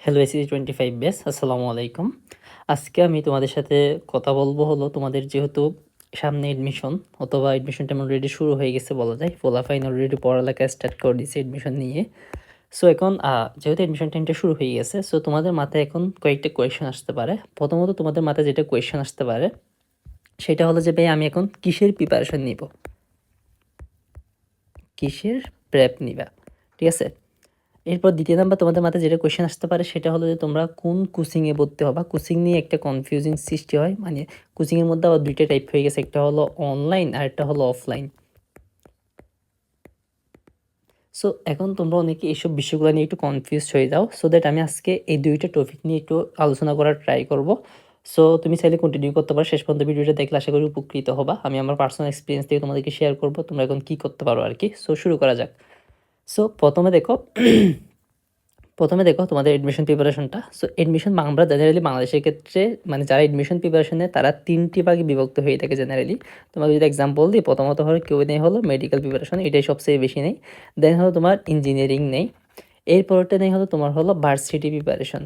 Hello SC25 batch, আসসালামু আলাইকুম। আজকে আমি তোমাদের সাথে কথা বলবো হলো তোমাদের যেহেতু সামনে এডমিশন অথবা এডমিশন টাইম অলরেডি শুরু হয়ে গেছে বলা যায়। পোলাপাইন অলরেডি পড়ালেখা স্টার্ট করে দিয়েছে এডমিশন নিয়ে। সো এখন যেহেতু এডমিশন টাইমটা শুরু হয়ে গেছে, সো তোমাদের মাথায় এখন কয়েকটা কোয়েশ্চেন আসতে পারে। প্রথমত তোমাদের মাথায় যেটা কোয়েশ্চেন আসতে পারে সেটা হলো যে ভাই আমি এখন কিসের প্রিপারেশন নিব? কিসের প্রেপ নিবা? ঠিক আছে? এরপর দ্বিতীয় নাম্বার তোমাদের মাথায় যেটা কোয়েশ্চেন আসতে পারে সেটা হলো যে তোমরা কোন কোচিংয়ে ভর্তি হবা। কোচিং নিয়ে একটা কনফিউজিং সৃষ্টি হয়, মানে কোচিংয়ের মধ্যে আবার দুইটা টাইপ হয়ে গেছে, একটা হলো অনলাইন আর একটা হলো অফলাইন। সো এখন তোমরা অনেকে এইসব বিষয়গুলো নিয়ে একটু কনফিউজ হয়ে যাও। সো দ্যাট আমি আজকে এই দুইটা টপিক নিয়ে একটু আলোচনা করার ট্রাই করব। সো তুমি চাইলে কন্টিনিউ করতে পারো, শেষ পর্যন্ত ভিডিওটা দেখলে আশা করি উপকৃত হবা। আমি আমার পার্সোনাল এক্সপিরিয়েন্স থেকে তোমাদেরকে শেয়ার করব তোমরা এখন কী করতে পারো আর কি। সো শুরু করা যাক। সো প্রথমে দেখো তোমাদের এডমিশন প্রিপারেশনটা। সো এডমিশন আমরা জেনারেলি বাংলাদেশের ক্ষেত্রে মানে যারা এডমিশন প্রিপারেশন নেয় তারা ৩টি ভাগে বিভক্ত হয়ে থাকে জেনারেলি। তোমাকে যদি এক্সাম্পল দিই, প্রথমত হলো কেউ নেই হলো মেডিকেল প্রিপারেশন, এটাই সবচেয়ে বেশি নেই। দেন হলো তোমার ইঞ্জিনিয়ারিং নেই। এরপরটা নেই হলো তোমার হলো ভার্সিটি প্রিপারেশন।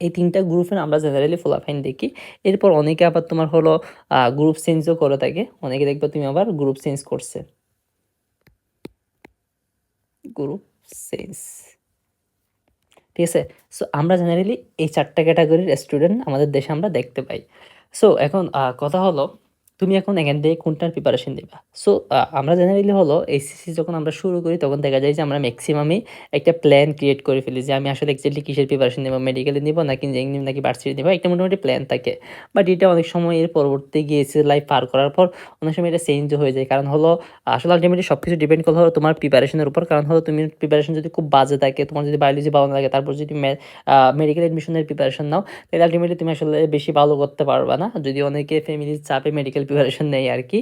এই ৩টা গ্রুপের আমরা জেনারেলি ফলাফাইন দেখি। এরপর অনেকে আবার তোমার হলো গ্রুপ চেঞ্জও করে থাকে। অনেকে দেখবে তুমি আবার গ্রুপ চেঞ্জ করছে, গ্রুপ চেঞ্জ। ঠিক আছে? সো আমরা জেনারেলি এই ৪টা ক্যাটাগরির স্টুডেন্ট আমাদের দেশে আমরা দেখতে পাই। সো এখন কথা হলো তুমি এখন এখান থেকে কোনটার প্রিপারেশন দিবা? সো আমরা জেনারেলি হলো এইচএসসি যখন আমরা শুরু করি তখন দেখা যায় যে আমরা ম্যাক্সিমামই একটা প্ল্যান ক্রিয়েট করে ফেলি যে আমি আসলে এক্সাক্টলি কিসের প্রিপারেশন নেব, মেডিকেলে নিব নাকি ইঞ্জিনিয়ারিং নিব নাকি ভার্সিটি নিব, একটা মোটামুটি প্ল্যান থাকে। বাট এটা অনেক সময় এর পরবর্তী গিয়ে এইচএসসি লাইফ পার করার পর অনেক সময় এটা চেঞ্জও হয়ে যায়। কারণ হলো আসলে আলটিমেটলি সব কিছু ডিপেন্ড করে হলো তোমার প্রিপারেশনের উপর। কারণ হলো তুমি প্রিপারেশন যদি খুব বাজে থাকে, তোমার যদি বায়োলজি ভালো না লাগে, তারপর যদি মেডিকেল অ্যাডমিশনের প্রিপারেশন নাও, তাহলে আলটিমেটলি তুমি আসলে বেশি ভালো করতে পারবা না, যদি অনেকে ফ্যামিলির চাপে মেডিকেল প্রিপারেশন নেয় আর কি।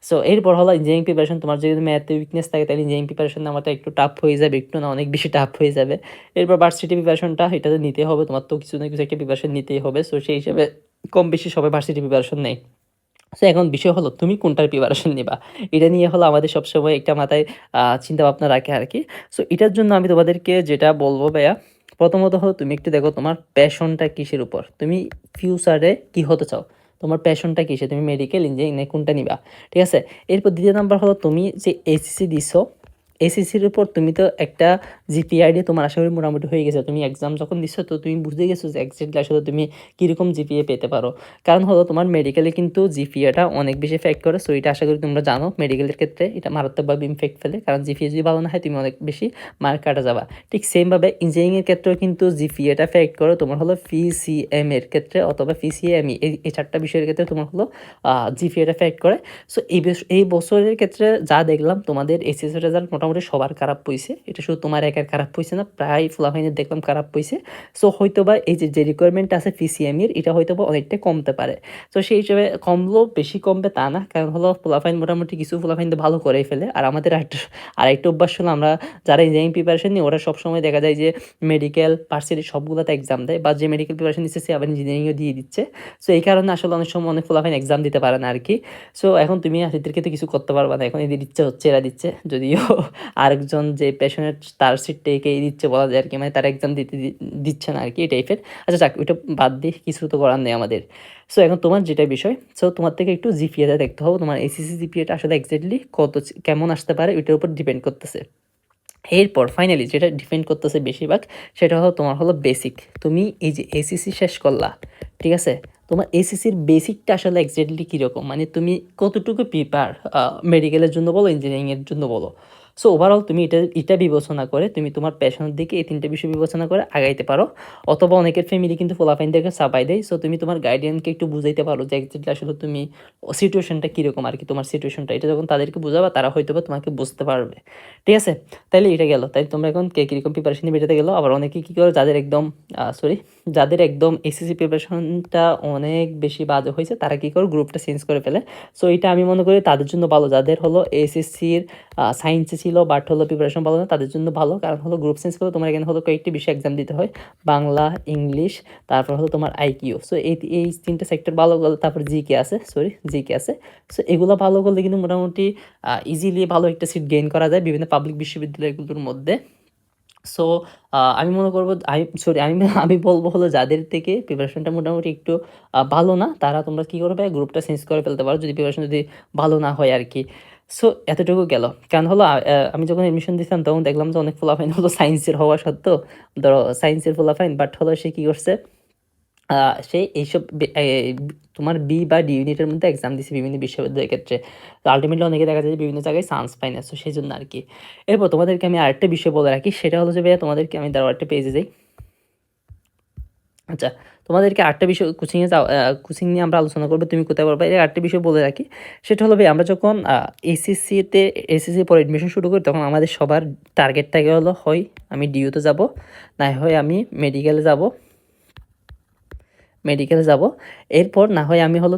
সো এরপর হলো ইঞ্জিনিয়ারিং প্রিপারেশন। তোমার যদি ম্যাথে উইকনেস থাকে তাহলে ইঞ্জিনিয়ারিং প্রিপারেশন নেওয়াটা একটু টাফ হয়ে যাবে, একটু না অনেক বেশি টাফ হয়ে যাবে। এরপর ভার্সিটি প্রিপারেশনটা এটাতে নিতে হবে, তোমার তো কিছু না কিছু একটা প্রিপারেশন নিতেই হবে। সো সেই হিসেবে কম বেশি সবাই ভার্সিটি প্রিপারেশন নেয়। সো এখন বিষয় হলো তুমি কোনটার প্রিপারেশন নিবা, এটা নিয়ে হলো আমাদের সবসময় একটা মাথায় চিন্তা ভাবনা রাখে আর কি। সো এটার জন্য আমি তোমাদেরকে যেটা বলবো ভাইয়া, প্রথমত হলো তুমি একটু দেখো তোমার প্যাশনটা কিসের উপর, তুমি ফিউচারে কি হতে চাও, তোমার প্যাশনটা কিসে, তুমি মেডিকেল ইঞ্জিনিয়ারিং কোনটা নিবা। ঠিক আছে? এরপর দ্বিতীয় নাম্বার হলো তুমি যে এসএসসি দিছো, এসএসসির উপর তুমি তো একটা জিপিআইডি তোমার আশা করি মোটামুটি হয়ে গেছে। তুমি এক্সাম যখন দিচ্ছ তো তুমি বুঝতে গেছো যে এক্সাক্টলি আসলে তুমি কীরকম জিপিএ পেতে পারো। কারণ হলো তোমার মেডিকেলে কিন্তু জিপিএটা অনেক বেশি এফেক্ট করে। সো এটা আশা করি তোমরা জানো, মেডিকেলের ক্ষেত্রে এটা মারাত্মকভাবে ইমফেক্ট ফেলে, কারণ জিপিএ যদি ভালো না হয় তুমি অনেক বেশি মার্ক কাটা যাবা। ঠিক সেমভাবে ইঞ্জিনিয়ারিংয়ের ক্ষেত্রেও কিন্তু জিপিএটা এফেক্ট করে তোমার হলো পিসিএম এর ক্ষেত্রে অথবা পিসিএমই, এই 4টা বিষয়ের ক্ষেত্রে তোমার হলো জিপিএটা এফেক্ট করে। সো এই বছরের ক্ষেত্রে যা দেখলাম তোমাদের এসএসসি রেজাল্ট মোটামুটি সবার খারাপ হইছে। এটা শুধু তোমার একার খারাপ হইছে না, প্রায় ফুলাফাইনের দেখলাম খারাপ হইছে। সো হয়তোবা এই যে রিকোয়ারমেন্ট আছে পিসিএমের, এটা হয়তোবা অনেকটা কমতে পারে। তো সেই হিসেবে কমলেও বেশি কমবে তা না, কারণ হলো ফুলাফাইন মোটামুটি কিছু ফুলাফাইন তো ভালো করেই ফেলে। আর আমাদের আরেকটা অভ্যাস হলো, আমরা যারা ইঞ্জিনিয়ারিং প্রিপারেশন নিই ওরা সবসময় দেখা যায় যে মেডিকেল ভার্সিটি সবগুলোতে এক্সাম দেয়, বা যে মেডিকেল প্রিপারেশন নিচ্ছে সে আবার ইঞ্জিনিয়ারিংও দিয়ে দিচ্ছে। সো এই কারণে আসলে অনেক সময় অনেক ফুলাফাইন এক্সাম দিতে পারে না আর কি। সো এখন তুমি এদেরকে তো কিছু করতে পারবা না, এখন এদের ইচ্ছে হচ্ছে এরা দিচ্ছে, যদিও আরেকজন যে পেশেন্ট তার সিটটাকে দিচ্ছে বলা যায় আর কি, মানে তার এক্সাম দিচ্ছে না আর কি, এই টাইপের। আচ্ছা যাক, ওইটা বাদ দিয়ে কিছু তো করার নেই আমাদের। সো এখন তোমার যেটা বিষয়, সো তোমার থেকে একটু জিপিএটা দেখতে হবে, তোমার এসএসসি জিপিএটা আসলে এক্স্যাক্টলি কেমন আসতে পারে ওইটার উপর ডিপেন্ড করতেছে। এরপর ফাইনালি যেটা ডিপেন্ড করতেছে বেশিরভাগ, সেটা হলো তোমার হলো বেসিক। তুমি এই যে এসএসসি শেষ করলা, ঠিক আছে, তোমার এসএসসির বেসিকটা আসলে এক্স্যাক্টলি কীরকম, মানে তুমি কতটুকু প্রিপার, মেডিকেলের জন্য বলো ইঞ্জিনিয়ারিংয়ের জন্য বলো। সো ওভারঅল তুমি এটা বিবেচনা করে তুমি তোমার প্যাশনের দিকে এই 3টে বিষয় বিবেচনা করে আগাইতে পারো। অথবা অনেকের ফ্যামিলি কিন্তু পোলাপাইনদেরকে চাপাই দেয়। সো তুমি তোমার গার্ডিয়ানকে একটু বুঝাইতে পারো যে এক্স্যাক্টলি আসলে তুমি সিচুয়েশনটা কীরকম আর কি, তোমার সিচুয়েশনটা এটা যখন তাদেরকে বুঝাবা তারা হয়তো বা তোমাকে বুঝতে পারবে। ঠিক আছে? তাইলে এটা গেল, তাই তোমরা এখন কে কীরকম প্রিপারেশন নিবে এটাতে গেলো। আবার অনেকে কী করে, যাদের একদম এসএসসি প্রিপারেশনটা অনেক বেশি বাজে হয়েছে তারা কী করে গ্রুপটা চেঞ্জ করে ফেলে। সো এটা আমি মনে করি তাদের জন্য ভালো, যাদের হলো এসএসসির সায়েন্সে ছিল বাট হলো প্রিপারেশন ভালো না, তাদের জন্য ভালো। কারণ হলো গ্রুপ চেঞ্জ করে তোমার এখানে হলো কয়েকটি বিষয় এক্সাম দিতে হয়, বাংলা, ইংলিশ, তারপর হলো তোমার আইকিউ। সো এই 3টে সেক্টর ভালো করলে, তারপর জিকে আছে। সো এগুলো ভালো করলে কিন্তু মোটামুটি ইজিলি ভালো একটা সিট গেইন করা যায় বিভিন্ন পাবলিক বিশ্ববিদ্যালয়গুলোর মধ্যে। সো আমি মনে করব আমি বলব হলো যাদের থেকে প্রিপারেশনটা মোটামুটি একটু ভালো না, তারা তোমরা কি করবে গ্রুপটা চেঞ্জ করে ফেলতে পারো যদি প্রিপারেশন যদি ভালো না হয় আরকি। সো এতটুকু গেল। কারণ হলো আমি যখন এডমিশন দিছিলাম তখন দেখলাম যে অনেক পোলাপাইন হলো সায়েন্সের হওয়া সত্ত্বেও ধরো সায়েন্সের পোলাপাইন বাট হলো সে কি করছে আ সে এইসব তোমার বি বা ডি ইউনিটের মধ্যে এক্সাম দিছে বিভিন্ন বিশ্ববিদ্যালয়ের ক্ষেত্রে। তো আল্টিমেটলি অনেকে দেখা যায় যে বিভিন্ন জায়গায় চান্স পায় না। সো সেজন্য আরকি। এরপর তোমাদেরকে আমি আরেকটা বিষয় বলে রাখি সেটা হলো যে ভাইয়া তোমাদেরকে আমি দাঁড়াও আরেকটা পেজে যাই। আচ্ছা, তোমাদেরকে আরেকটা বিষয় কোচিং নিয়ে আমরা আলোচনা করব। তুমি কোথায় পড়বা? এর আরেকটা বিষয় বলে রাখি। সেটা হলো ভাই আমরা যখন এসএসসির পরে এডমিশন শুরু করি তখন আমাদের সবার টার্গেট থাকে হলো হয় আমি ডিইউতে যাব, না হয় আমি মেডিকেলে যাব। এরপর না হয় আমি হলো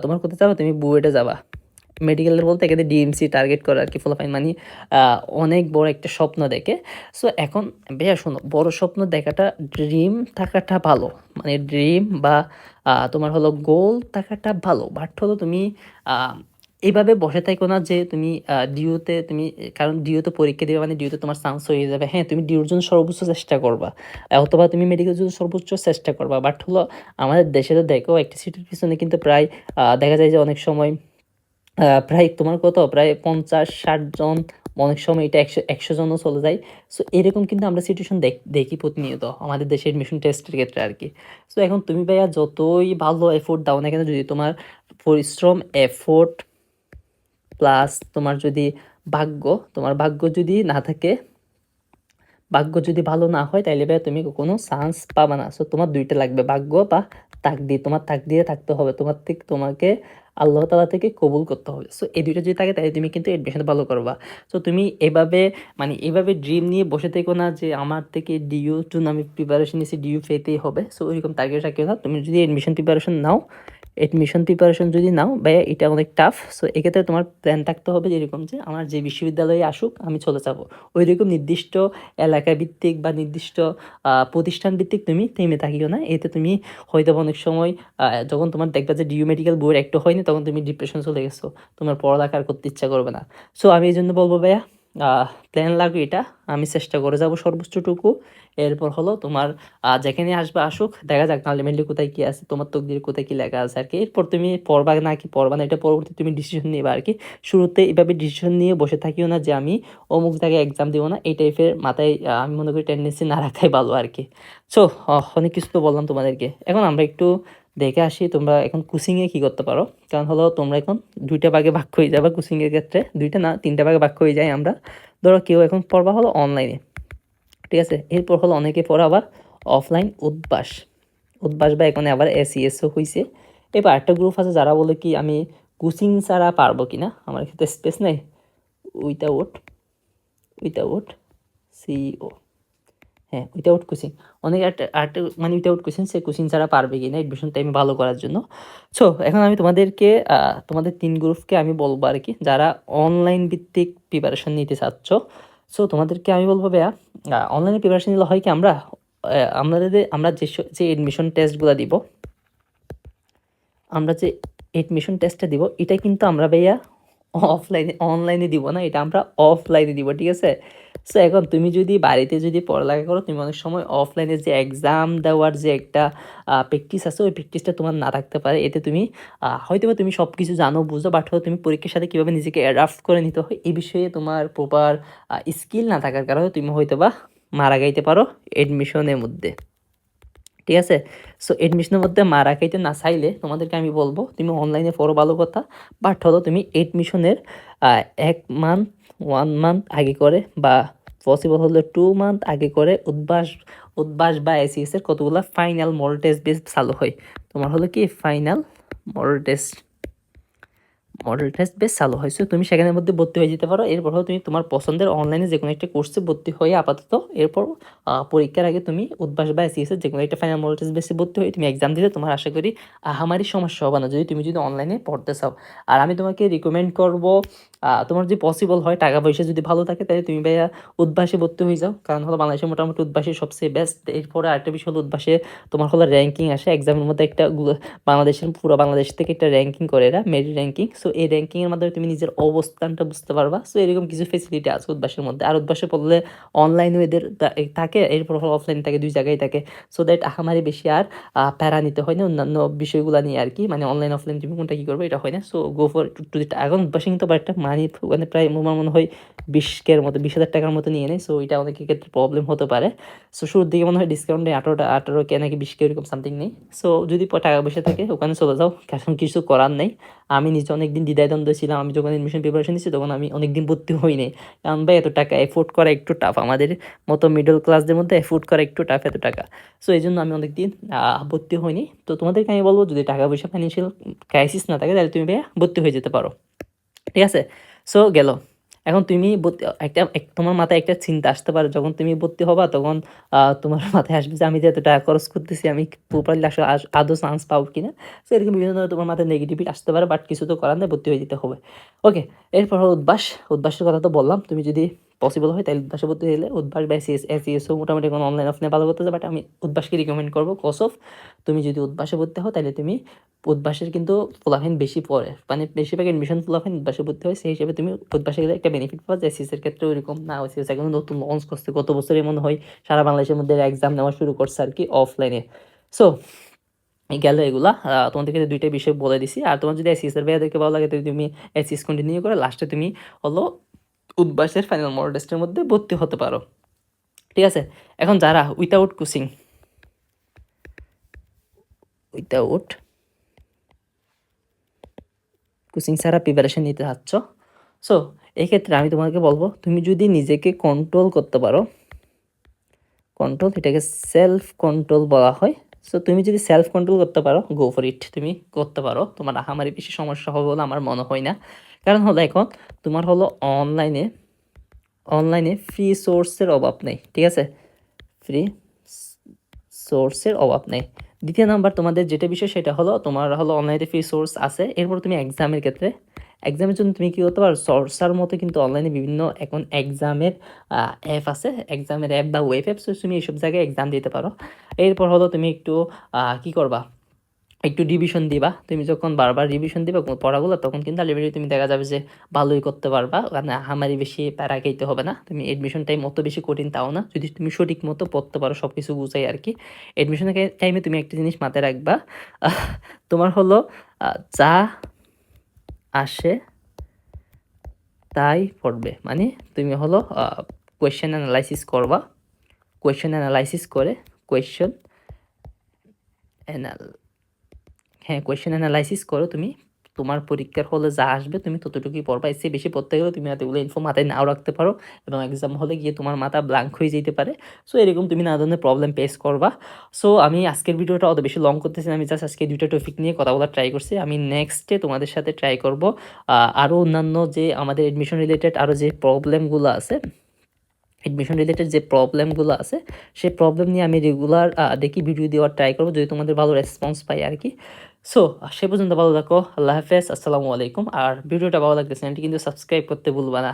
তোমার কোথায় যাবা? তুমি বুয়েটে যাবা। মেডিকেলের বলতে এখানে ডিএমসি টার্গেট করে আরকি পোলাপাইন মানি অনেক বড় একটা স্বপ্ন দেখে। সো এখন ভাইয়া শোনো, বড় স্বপ্ন দেখাটা ড্রিম থাকাটা ভালো। মানে ড্রিম বা তোমার হলো গোল থাকাটা ভালো। বাট হলো তুমি আ এভাবে বসে থাইকো না যে তুমি ডিউতে তুমি কারণ ডিউতে পরীক্ষা দিবা মানে ডিউতে তোমার চান্স হয়ে যাবে। হ্যাঁ, তুমি ডিউর জন্য সর্বোচ্চ চেষ্টা করবা। অথবা তুমি মেডিকেলের জন্য সর্বোচ্চ চেষ্টা করবা। বাট হলো আমাদের দেশে তো দেখো একটা সিটের পিছনে কিন্তু প্রায় দেখা যায় যে অনেক সময় প্রায় তোমার কত প্রায় ৫০-৬০ জন, অনেক সময় এটা ১০০ জনও চলে যায়। সো এরকম কিন্তু আমরা সিচুয়েশন দেখি প্রতিনিয়ত আমাদের দেশে এডমিশন টেস্টের ক্ষেত্রে আরকি। সো এখন তুমি ভাইয়া যতই ভালো এফোর্ট দাও না কেন যদি তোমার পরিশ্রম, এফোর্ট প্লাস তোমার যদি ভাগ্য, তোমার ভাগ্য যদি না থাকে, ভাগ্য যদি ভালো না হয় তাইলে ভাইয়া তুমি কখনো চান্স পাবা না। সো তোমার ২ টা লাগবে ভাগ্য বা তাকদির। তোমার তাকদিরে থাকতে হবে। তোমাকে আল্লাহ তাআলা থেকে কবুল করতে হবে। সো এই ২ টা যদি থাকে তাহলে তুমি কিন্তু এডমিশনটা ভালো করবা। সো তুমি এভাবে ড্রিম নিয়ে বসে থেকো না যে আমার থেকে ডিইউ জন্য আমি প্রিপারেশন নিছি, ডিইউ পেতেই হবে। সো ওইরকম টার্গেট রাখিও না। তুমি যদি এডমিশন প্রিপারেশন যদি নাও ভাইয়া এটা অনেক টাফ। সো এক্ষেত্রে তোমার প্ল্যান থাকতে হবে যে এরকম যে আমার যে বিশ্ববিদ্যালয়ে আসুক আমি চলে যাব। ওইরকম নির্দিষ্ট এলাকা ভিত্তিক বা নির্দিষ্ট প্রতিষ্ঠান ভিত্তিক তুমি থেমে থাকিও না। এতে তুমি হয়তোবা অনেক সময় যখন তোমার দেখবা যে ডিউ মেডিকেল বোর্ড একটা হয়নি তখন তুমি ডিপ্রেশন চলে গেছো। তোমার পড়ালেখা আর করতে ইচ্ছা করবে না। সো আমি এইজন্য বলব ভাইয়া প্ল্যান লাগবে এটা। আমি চেষ্টা করে যাব সর্বোচ্চটুকু। এরপর হলো তোমার যেখানে আসবে আসুক। দেখা যাক আল্টিমেটলি কোথায় কি আছে, তোমার তকদিরে কোথায় কি লেখা আছে আরকি। এরপর তুমি পড়বা না কি পড়বা না এটা পরবর্তীতে তুমি ডিসিশন নিবা আরকি। শুরুতে এভাবে ডিসিশন নিয়ে বসে থাকিও না যে আমি অমুক জায়গায় এক্সাম দিব না। এই টাইপের মাথায় আমি মনে করি টেনডেন্সি না রাখাই ভালো আরকি। সো অনেক কিছু তো বললাম তোমাদেরকে। এখন আমরা একটু দেখে আসি তোমরা এখন কোচিংয়ে কি করতে পারো। কারণ হলো তোমরা এখন ২ টা ভাগে ভাগ হয়ে যাবা কোচিংয়ের ক্ষেত্রে। ২ টা না ৩ টা ভাগে ভাগ হয়ে যাই আমরা। ধরো কেউ এখন পড়বা হলো অনলাইনে। ঠিক আছে? এরপর হলো অনেকে পড়ে আবার অফলাইন উদ্ভাস বা এখানে আবার এসইএসও হইছে। এবার আরেকটা গ্রুপ আছে যারা বলে কি আমি কোচিং ছাড়া পারবো কিনা? আমার ক্ষেত্রে স্পেস নাই। উইথআউট উইথআউট সিইও হ্যাঁ, উইথআউট কোচিং। অনেকে আরেকটা মানে উইথআউট কোচিং সে কোচিং ছাড়া পারবে কিনা এডমিশন টাইমে ভালো করার জন্য। সো এখন আমি তোমাদেরকে তোমাদের ৩ গ্রুপকে আমি বলব আরকি যারা অনলাইন ভিত্তিক প্রিপারেশন নিতে চাচ্ছ। সো তোমাদেরকে আমি বলব ভাইয়া অনলাইনে প্রিপারেশন নিলে হয় কি আমরা যে এডমিশন টেস্টগুলা দিব, আমরা যে এডমিশন টেস্টটা দিব এটা কিন্তু আমরা ভাইয়া অনলাইনে দিব না। এটা আমরা অফলাইনে দিব। ঠিক আছে? সো এখন তুমি যদি বাড়িতে যদি পড়ালেখা করো তুমি অনেক সময় অফলাইনে যে এক্সাম দেওয়ার যে একটা প্র্যাকটিস আছে ওই প্র্যাকটিসটা তোমার না থাকতে পারে। এতে তুমি হয়তোবা তুমি সবকিছু জানো বুঝো বাট হয়তো তুমি পরীক্ষার সাথে কীভাবে নিজেকে অ্যাডাপ্ট করে নিতে হয় এই বিষয়ে তোমার প্রপার স্কিল না থাকার কারণে তুমি হয়তোবা মারা যাইতে পারো এডমিশনের মধ্যে। ঠিক আছে? সো এডমিশনের মধ্যে মারা খাইতে না চাইলে তোমাদেরকে আমি বলব তুমি অনলাইনে পড়ো ভালো কথা। বাট হলো তুমি এডমিশনের ১ মান্থ 1 মান্থ আগে করে বা পসিবল হলে 2 মান্থ আগে করে উদ্ভাস বা এসইএস এর কতগুলা ফাইনাল মডেল টেস্ট বেস চালু হয়। তোমার হলো কি ফাইনাল মডেল টেস্ট বেশ চালু হয়। সো তুমি সেখানের মধ্যে ভর্তি হয়ে যেতে পারো। এরপর হলো তুমি তোমার পছন্দের অনলাইনে যেকোনো একটা কোর্সে ভর্তি হয়ে আপাতত এরপর পরীক্ষার আগে তুমি উদ্ভাস বা এসইএস এর যেকোনো একটা ফাইনাল মডেল টেস্ট বেসে ভর্তি হয়ে তুমি এক্সাম দিলে তোমার আশা করি আহামরি সমস্যা হবে না যদি তুমি অনলাইনে পড়তে চাও। আর আমি তোমাকে রিকমেন্ড করব তোমার যদি পসিবল হয় টাকা পয়সা যদি ভালো থাকে তাহলে তুমি ভাইয়া উদ্ভাসে ভর্তি হয়ে যাও। কারণ হলো বাংলাদেশে মোটামুটি উদ্ভাসই সবচেয়ে বেস্ট। এরপরে আরেকটা বিষয় হলো উদ্ভাসে তোমার হলো র্যাঙ্কিং আসে এক্সামের মধ্যে একটা বাংলাদেশের পুরো বাংলাদেশ থেকে একটা র্যাঙ্কিং করে এরা মেরিট র্যাঙ্কিং। সো এই র্যাঙ্কিংয়ের মাধ্যমে তুমি নিজের অবস্থানটা বুঝতে পারবা। সো এরকম কিছু ফেসিলিটি আছে উদ্ভাসের মধ্যে। আর উদ্ভাসে পড়লে অনলাইনেও এদের থাকে, এরপর হলো অফলাইন থাকে, ২ জায়গায় থাকে। সো দ্যাট আহামরি বেশি আর প্যারা নিতে হয় না অন্যান্য বিষয়গুলো নিয়ে আরকি। মানে অনলাইন অফলাইন তুমি কোনটা কি করবে এটা হয় না। সো গো ফর টু দিটা। এখন উদ্ভাসে কিন্তু আবার একটা মানি মানে প্রায় আমার মনে হয় ২০K র মতো ২০,০০০ টাকার মতো নিয়ে নেয়। সো এটা অনেকের ক্ষেত্রে প্রবলেম হতে পারে। সো শুরুর দিকে মনে হয় ডিসকাউন্ট নেই ১৮K নাকি ২০K এরকম সামথিং নেই। সো যদি টাকা পয়সা থাকে ওখানে চলে যাও, কারণ কিছু করার নেই। আমি নিজে অনেকদিন দ্বিধাদ্বন্দ্বে ছিলাম। আমি যখন অ্যাডমিশন প্রিপারেশন নিচ্ছি তখন আমি অনেকদিন ভর্তি হই নাই। কারণ ভাই এত টাকা এফোর্ড করা একটু টাফ। আমাদের মতো মিডল ক্লাসদের মধ্যে এফোর্ড করা একটু টাফ এত টাকা। সো এইজন্য আমি অনেকদিন ভর্তি হইনি। তো তোমাদেরকে আমি বলব যদি টাকা পয়সা ফাইন্যান্সিয়াল ক্রাইসিস না থাকে তাহলে তুমি ভাইয়া ভর্তি হয়ে যেতে পারো। ঠিক আছে? সো গেল। এখন তুমি তোমার মাথায় একটা চিন্তা আসতে পারে যখন তুমি ভর্তি হবা তখন তোমার মাথায় আসবে যে আমি যে এত টাকা খরচ করতেছি আমি প্রপারলি আসলে আদৌ চান্স পাবো কিনা। সো এরকম বিভিন্ন ধরনের তোমার মাথায় নেগেটিভিটি আসতে পারে, বাট কিছু তো করার নেই, ভর্তি হয়ে যেতে হবে। ওকে, এরপর হলো উদ্ভাসের কথা তো বললাম। তুমি যদি পসিবল হয় তাহলে উদ্ভাসে ভর্তি হলে উদ্ভাস বা এসিএসও মোটামুটি এখন অনলাইন অফলাইনে ভালো করতেছে, বাট আমি উদ্ভাসকে রিকমেন্ড করবো কজ অফ তুমি যদি উদ্ভাসে ভর্তি হও তাহলে তুমি উদ্ভাসের কিন্তু পোলাপাইন বেশি পড়ে, মানে বেশিরভাগ এডমিশন পোলাপাইন উদ্ভাসে ভর্তি হয়। সেই হিসেবে তুমি উদ্ভাসে গেলে একটা বেনিফিট পাওয়া যায়। এসএসসির ক্ষেত্রে ওইরকম না, এসএসসি এখন নতুন লঞ্চ করছে গত বছর এমন হয় সারা বাংলাদেশের মধ্যে এক্সাম নেওয়া শুরু করছে আর কি অফলাইনে। সো গেল এগুলা তোমাদেরকে ২টা বিষয় বলে দিছি। আর তোমার যদি এসএসসি এর ভাইয়াদেরকে ভালো লাগে তাহলে তুমি এসএসসি কন্টিনিউ করে লাস্টে তুমি হলো উদ্ভাসের ফাইনাল মডেল টেস্টের মধ্যে ভর্তি হতে পারো। ঠিক আছে? এখন যারা উইথাউট কোচিং ছাড়া প্রিপারেশন নিতে চাচ্ছ, সো এই ক্ষেত্রে আমি তোমাকে বলবো তুমি যদি নিজেকে কন্ট্রোল করতে পারো, কন্ট্রোল এটাকে সেলফ কন্ট্রোল বলা হয়। সো তুমি যদি সেলফ কন্ট্রোল করতে পারো গো ফর ইট, তুমি করতে পারো। তোমার আহামরি বেশি সমস্যা হবে বলে আমার মনে হয় না। কারণ হলো এখন তোমার হলো অনলাইনে ফ্রি সোর্সের অভাব নেই। ঠিক আছে? ফ্রি সোর্সের অভাব নেই। দ্বিতীয় নাম্বার তোমাদের যেটা বিষয় সেটা হলো তোমার হলো অনলাইনে ফ্রি সোর্স আছে। এরপর তুমি এক্সামের ক্ষেত্রে এক্সামের জন্য তুমি কী করতে পারো, সরসার মতো কিন্তু অনলাইনে বিভিন্ন এখন এক্সামের অ্যাপ আছে, এক্সামের অ্যাপ বা ওয়েব অ্যাপ। সো তুমি এইসব জায়গায় এক্সাম দিতে পারো। এরপর হলো তুমি একটু কী করবা, একটু রিভিশন দিবা। তুমি যখন বারবার রিভিশন দিবা পড়াগুলো তখন কিন্তু আলটিমেটলি তুমি দেখা যাবে যে ভালোই করতে পারবা। মানে আহামরি বেশি প্যারা খাইতে হবে না। তুমি এডমিশন টাইম অত বেশি কঠিন তাও না, যদি তুমি সঠিক মতো পড়তে পারো সব কিছু গুছাই আর কি। এডমিশনের টাইমে তুমি একটা জিনিস মাথায় রাখবা, তোমার হলো যা আসে তাই পড়বে। মানে তুমি হলো কোয়েশ্চেন অ্যানালাইসিস করবা। কোয়েশ্চেন অ্যানালাইসিস করে কোয়েশ্চেন অ্যানালাইসিস করো তুমি। তোমার পরীক্ষার হলে যা আসবে তুমি ততটুকুই পড়বা। এর চেয়ে বেশি পড়তে গেলে তুমি এতগুলো ইনফো মাথায় নাও রাখতে পারো এবং এক্সাম হলে গিয়ে তোমার মাথা ব্ল্যাঙ্ক হয়ে যেতে পারে। সো এরকম তুমি নানা ধরনের প্রবলেম ফেস করবা। সো আমি আজকের ভিডিওটা অত বেশি লং করতেছি না, আমি জাস্ট আজকে 2টা টপিক নিয়ে কথা বলার ট্রাই করছি। আমি নেক্সটে তোমাদের সাথে ট্রাই করব আরও অন্যান্য যে আমাদের এডমিশন রিলেটেড আরও যে প্রবলেমগুলো আছে, এডমিশন রিলেটেড যে প্রবলেমগুলো আছে সেই প্রবলেম নিয়ে আমি রেগুলার দেখি ভিডিও দেওয়ার ট্রাই করবো যদি তোমাদের ভালো রেসপন্স পাই আর কি। সো সে পর্যন্ত ভালো থাকো। আল্লাহ হাফেজ, আসসালামু আলাইকুম। আর ভিডিওটা ভালো লাগলে চ্যানেলটি কিন্তু সাবস্ক্রাইব করতে ভুলবা না।